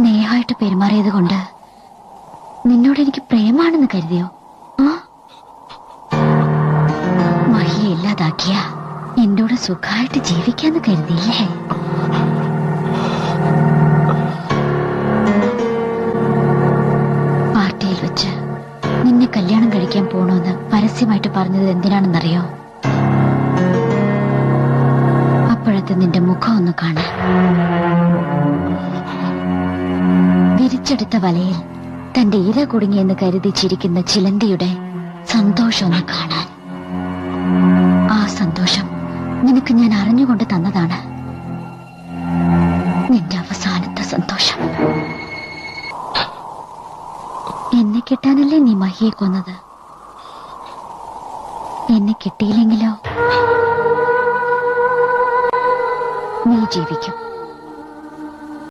സ്നേഹമായിട്ട് പെരുമാറിയത് കൊണ്ട് നിന്നോട് എനിക്ക് പ്രേമാണെന്ന് കരുതിയോ? മഹിയെ ഇല്ലാതാക്കിയ എന്നോട് സുഖമായിട്ട് ജീവിക്കാന്ന് കരുതിയില്ലേ? പാർട്ടിയിൽ വെച്ച് നിന്നെ കല്യാണം കഴിക്കാൻ പോണോന്ന് പരസ്യമായിട്ട് പറഞ്ഞത് എന്തിനാണെന്നറിയോ? അപ്പോഴത്തെ നിന്റെ മുഖം ഒന്ന് കാണാൻ. വിരിച്ചെടുത്ത വലയിൽ തന്റെ ഇര കുടുങ്ങിയെന്ന് കരുതി ചിരിക്കുന്ന ചിലന്തിയുടെ സന്തോഷം ഒന്ന് കാണാൻ. ആ സന്തോഷം നിനക്ക് ഞാൻ അറിഞ്ഞുകൊണ്ട് തന്നതാണ്. നിന്റെ അവസാനത്തെ സന്തോഷം. എന്നെ കിട്ടാനല്ലേ നീ മഹിയെ കൊന്നത്? എന്നെ കിട്ടിയില്ലെങ്കിലോ നീ ജീവിക്കും.